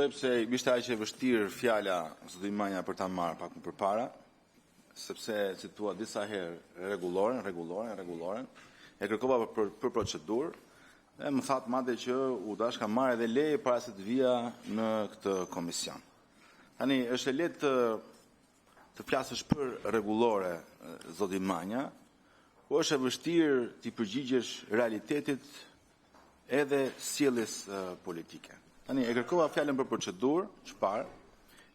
Sepse ishte aq e vështirë fjala zoti Manja për ta marrë pak më përpara, sepse citua disa herë rregulloren, e kërkova për procedurë, dhe më thatë madje që u dashka marrë edhe leje para se të vija në këtë komision. Tani është e lehtë të flasësh për rregullore, zoti Manja, po është e vështirë të përgjigjesh realitetit edhe sjelljes politike. Tani e kërkova fjalën për procedurë, çfarë?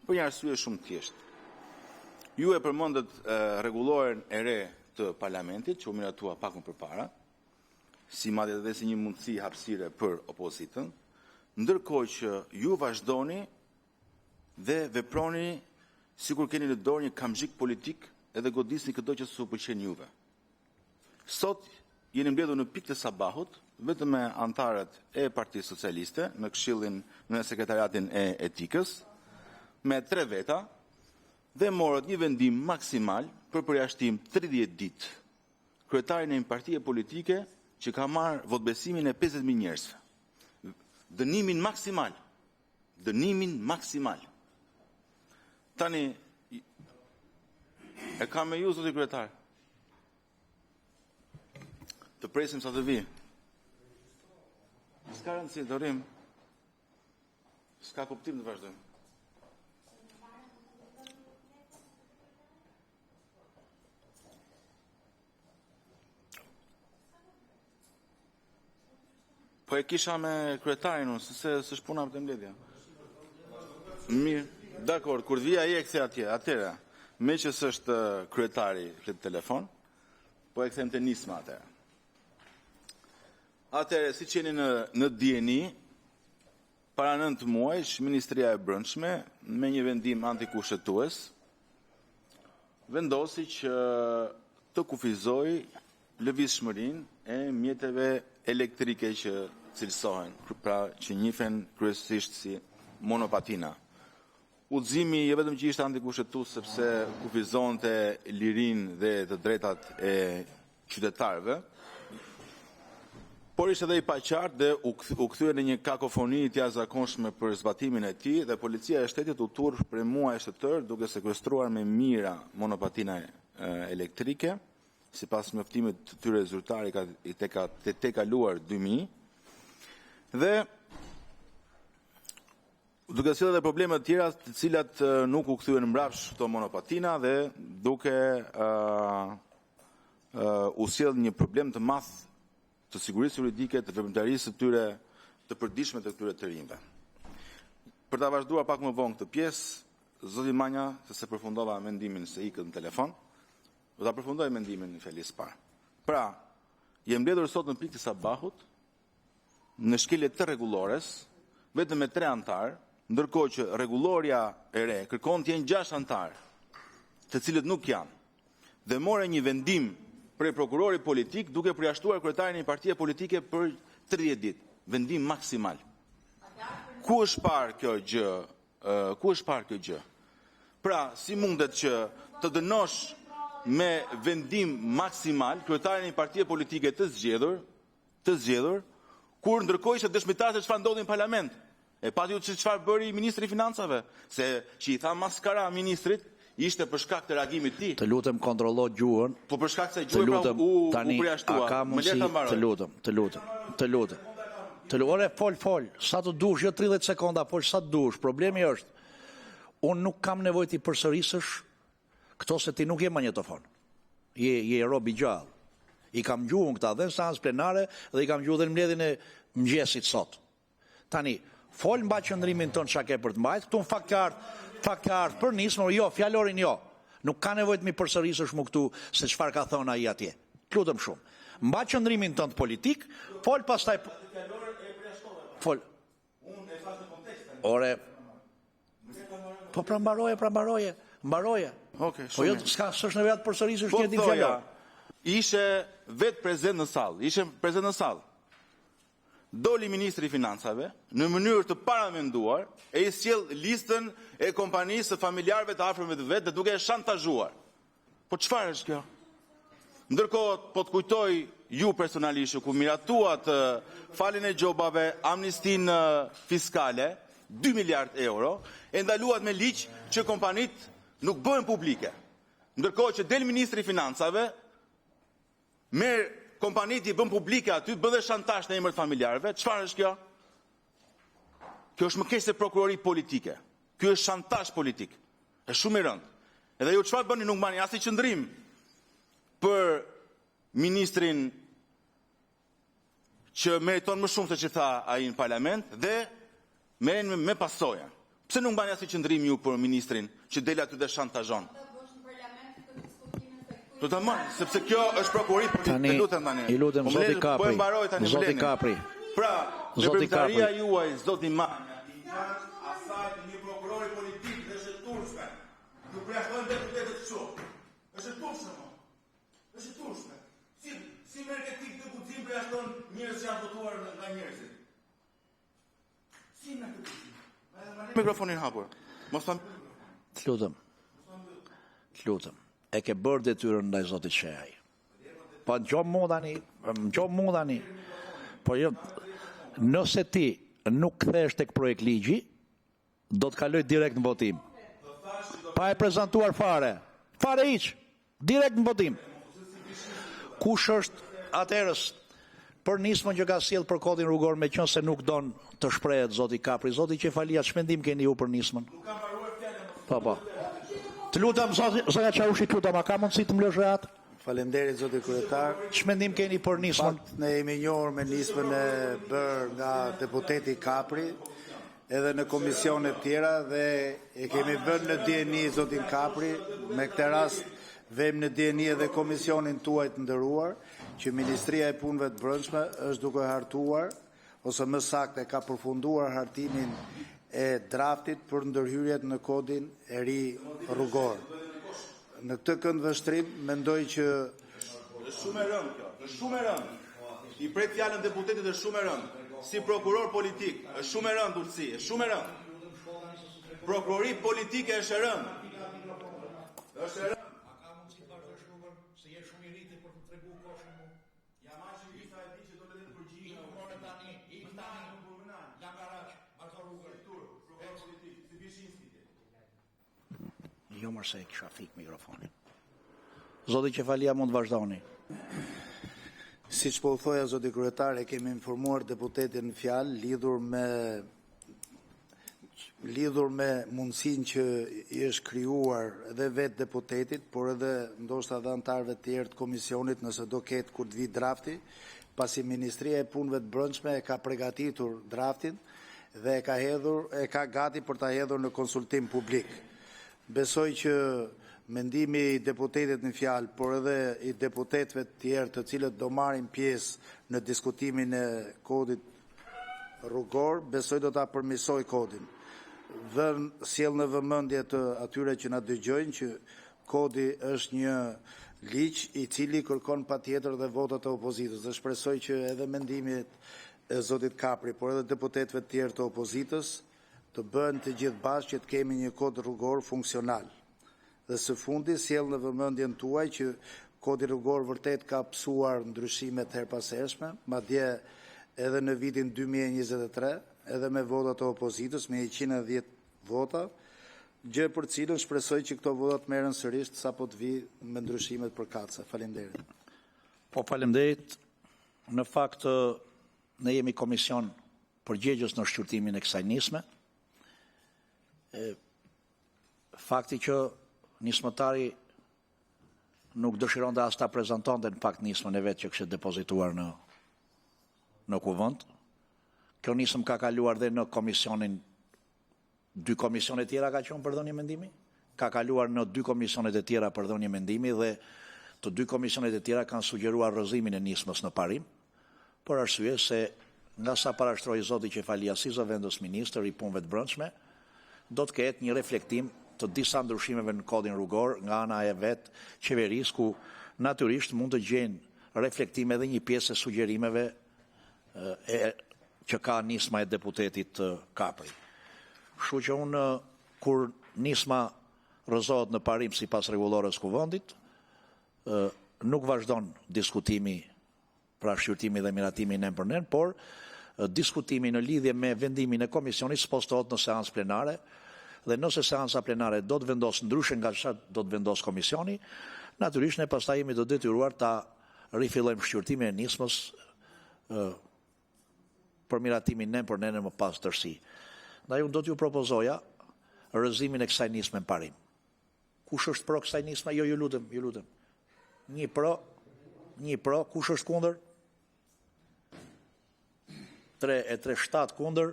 Për një arsye shumë thjeshtë. Ju e përmendët rregulloren e re të parlamentit, që u miratua pak më përpara, si madje edhe si një mundësi hapësire për opozitën, ndërkohë që ju vazhdoni dhe veproni sikur keni në dorë një kamzhik politik edhe godisni çdo që s'u pëlqen juve. Sot jeni mbledhur në pikë të sabahut, vetëm me antarët e Partisë Socialiste në këshillin në sekretariatin e etikës, me 3 veta, dhe morët një vendim maksimal për përjashtim 30 ditë. Kryetari në një partie politike që ka marrë votbesimin e 50.000 njerëzve. Dënimin maksimal. Tani, e kam me ju, zoti kryetar. Të presim sa të vi. S'ka rëndësi, dorim. S'ka kuptim të vazhdojmë. Po e kisha me kryetarin unë, se s'puna për të mbledhja. Mirë, dakor, kur vija i e kthe atje, atëra, me që s'është kryetari këtë telefon, po e kthem të nisma atëra. Atëre, si që jeni në dieni, para 9 muajsh, Ministria e Brendshme, me një vendim antikushtetues, vendosi që të kufizoj lëvizshmërinë e mjeteve elektrike që cilësohen, pra që njihen kryesisht si monopatina. Udhëzimi jo vetëm që ishte antikushtetues sepse kufizonte lirinë dhe të drejtat e qytetarëve, por ishte edhe i paqartë dhe u kthye në një kakofoni të jashtëzakonshme për zbatimin e tij dhe policia e shtetit u turr për muaj shtetër duke sekuestruar me mira monopatina elektrike, sipas njoftimit të tyre zyrtari te kaluar 2000 dhe duke sjellë edhe probleme të tjera të cilat nuk u kthyen mbrapsht këto monopatina dhe duke u sjell një problem të madh të sigurisë juridike, të veprimtarisë të tyre të përditshme të këtyre të rinjve. Për ta vazhduar pak më vonë këtë pjesë, zoti Manja, se përfundova mendimin se ikët në telefon, do ta përfundoj mendimin në fjalës parë. Pra, jem mbledhur sot në pikë të sabahut, në shkelje të rregullores, vetëm me 3 antar, ndërkohë që rregulloria e re kërkon të jenë 6 antar, të cilët nuk janë, dhe more një vendim prej prokurori politik duke përjashtuar kryetarin e një partie politike për 30 ditë, vendim maksimal. Ku është parë kjo gjë? Pra, si mundet që të dënosh me vendim maksimal kryetarin e një partie politike të zgjedhur, kur ndërkohë ishte dëshmitar se çfarë ndodhi në parlament. E pati që çfarë bëri ministri i financave, se që i tha maskara ministrit ishte për shkak të reagimit të tij. Të lutem kontrollo gjuhën. Po për shkak se gjuhë pra u përjashtua. A ka mundësi, të lutem. Ore, fol, sa të dush, jo 30 sekonda, fol sa të dush. Problemi është, unë nuk kam nevojë ti përsërisësh këto se ti nuk je magnetofon. Je rob i gjallë. I kam gjuhën këta dhe në seancë plenare dhe i kam gjuhën dhe në mbledhjen e mëngjesit sot. Tani, fol mba qëndrimin tonë çka ke për të mbajtur, këtu në faktë për nismë, jo, fjalorin jo. Nuk ka nevojë të mi përsërisësh më këtu se çfarë ka thonë ai atje. Lutem shumë. Mba qëndrimin tënd politik, fol pastaj fol. Unë e thash në kontekst. Ore. Po pra mbaroje. Okej, po jo, s'është nevojë të përsërisësh një ditë fjalor. Ishe vetë prezent në sallë. Doli ministri i financave në mënyrë të paramenduar e i sjell listën e kompanisë së familjarëve të afërmëve të vet dhe duke e shantazhuar. Po çfarë është kjo? Ndërkohë po të kujtoj ju personalisht ku miratuat faljen e gjobave, amnistin fiskale, 2 miliard euro, e ndaluat me ligj që kompanit nuk bëhen publike. Ndërkohë që del Ministri i Financave, merr kompanit i bën publike aty, bën dhe shantazh në emër të familjarëve. Çfarë është kjo? Kjo është më keq se prokurori politike. Ky është shantazh politik. Është shumë i rëndë. Edhe ju çfarë bëni, nuk mbani as i qëndrim për ministrin që meriton më shumë se që tha ai në parlament dhe merren me pasoja. Pse nuk mbani as i qëndrim ju për ministrin që del aty dhe shantazhon? Do ta marr, sepse kjo është prokurori politik, lutem tani. I lutem zoti Kapri. Po e mbaroj tani. Zoti Kapri. Pra, Zoti Kapri. Zotëria juaj zoti Manja, asaj një prokurori politik dhe është turshme. Ju përjashtojnë deputetët kështu. Është turshme. Është turshme. Si merr këtë të guxim përjashton njerëz që janë votuar nga njerëzit. Si merr këtë guxim? Mikrofonin hapur. Mos tham. Të lutem. E ke bërë detyrën ndaj zotit Shehaj. Po gjomë mu tani. Po jo, nëse ti nuk kthesh tek projekt ligji, do të kaloj direkt në votim. Pa e prezantuar fare. Fare hiç. Direkt në votim. Kush është atërës për nismën që ka sjell për kodin rrugor, me qenë se nuk don të shprehet zoti Kapri, zoti Qefalia, ç'mendim keni ju për nismën? Po. Të lutem zotja Çavushi, të lutem, a ka mundësi të më lësh rehat? Faleminderit zoti kryetar. Ç'mendim keni për nismën? Ne jemi njohur me nismën e bërë nga deputeti Kapri, edhe në komisione të tjera, dhe e kemi vënë në dieni zotin Kapri. Me këtë rast vëmë në dieni edhe komisionin tuaj të nderuar, që Ministria e Punëve të Brendshme është duke hartuar, ose më saktë ka përfunduar hartimin e draftit për ndërhyrjet në kodin e ri rrugor. Në këtë këndvështrim mendoj që është shumë e rëndë kjo, është shumë e rëndë. I pret fjalën deputetit është shumë e rëndë. Si prokuror politik, është shumë e rëndë urtësi, është shumë e rëndë. Prokurori politike është e rëndë. Është e rëndë. A ka mundësi të vazhdosh rrugën se je shumë i rritë për të treguar koshën mu? Ja marrë që gjitha e di që do të letë përgjigje. More tani, nga garaq, vazhdo rrugën. Prokuror politik, si Vishinski ti. Jo më se kisha fik mikrofonin. Zoti Qefalia, mund të vazhdoni. siç po u thoja zoti kryetar, e kemi informuar deputetin në fjalë lidhur me mundësinë që i është krijuar edhe vetë deputetit, por edhe ndoshta edhe anëtarëve të tjerë të komisionit, nëse do ketë kur të vi drafti, pasi Ministria e Punëve të Brendshme e ka përgatitur draftin dhe e ka gati për ta hedhur në konsultim publik. Besoj që mendimi i deputetit në fjalë, por edhe i deputetëve të tjerë të cilët do marrin pjesë në diskutimin e kodit rrugor, besoj do ta përmirësoj kodin. Sjell në vëmendje të atyre që na dëgjojnë që kodi është një ligj i cili kërkon patjetër dhe votat e opozitës. Dhe shpresoj që edhe mendimit e zotit Kapri, por edhe deputetëve të tjerë të opozitës të bëhen të gjithë bashkë që të kemi një kod rrugor funksional. Dhe së fundi sjell në vëmendjen tuaj që kodi rrugor vërtet ka psuar ndryshimet her pas hershme, madje edhe në vitin 2023, edhe me votat e opozitës, me 110 vota, gjë për cilën shpresoj që këto votat merren sërish sapo të vi me ndryshimet përkatëse. Faleminderit. Po faleminderit. Në fakt ne jemi komision përgjegjës në shqyrtimin e kësaj nisme. Fakti që nismëtari nuk dëshironte as ta prezantonte në fakt nismën e vet që kishte depozituar në kuvend. Kjo nisëm ka kaluar dhe në komisionin, 2 komisione tjera ka qenë për dhënie mendimi, ka kaluar në 2 komisionet e tjera për dhënie mendimi dhe të 2 komisionet e tjera kanë sugjeruar rrëzimin e nismës në parim, për arsye se nga sa parashtroi zoti Qefalia si zëvendës ministër i punëve të brendshme, do të ketë një reflektim të disa ndryshimeve në kodin rrugor nga ana e vet qeverisë, ku natyrisht mund të gjenë reflektime dhe një pjesë e sugjerimeve që ka nisma e deputetit Kapri. Kështu që unë, kur nisma rrëzohet në parim sipas rregullores kuvendit, nuk vazhdon diskutimi pra shqyrtimi dhe miratimi nen për nen, por diskutimi në lidhje me vendimin e komisionit spostohet në seancë plenare, dhe nëse seanca plenare do të vendos ndryshe nga çfarë do të vendos komisioni, natyrisht ne pastaj jemi të detyruar ta rifillojmë shqyrtimin e nismës për miratimin nen për nene më pas tërsi. Ndaj unë do t'ju propozoja rrëzimin e kësaj nisme në parim. Kush është pro kësaj nisme? Jo, ju lutem. Një pro, kush është kundër? 7 kundër,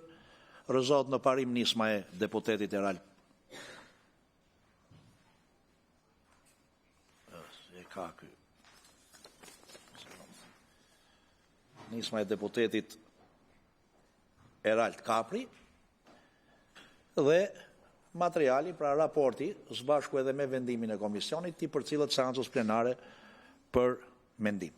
rrëzohet në parim nisma e deputetit Eral. Nisma e deputetit Eralt Kapri dhe materiali, pra raporti, së bashku edhe me vendimin e komisionit, ti për cilët seancës plenare për mendim.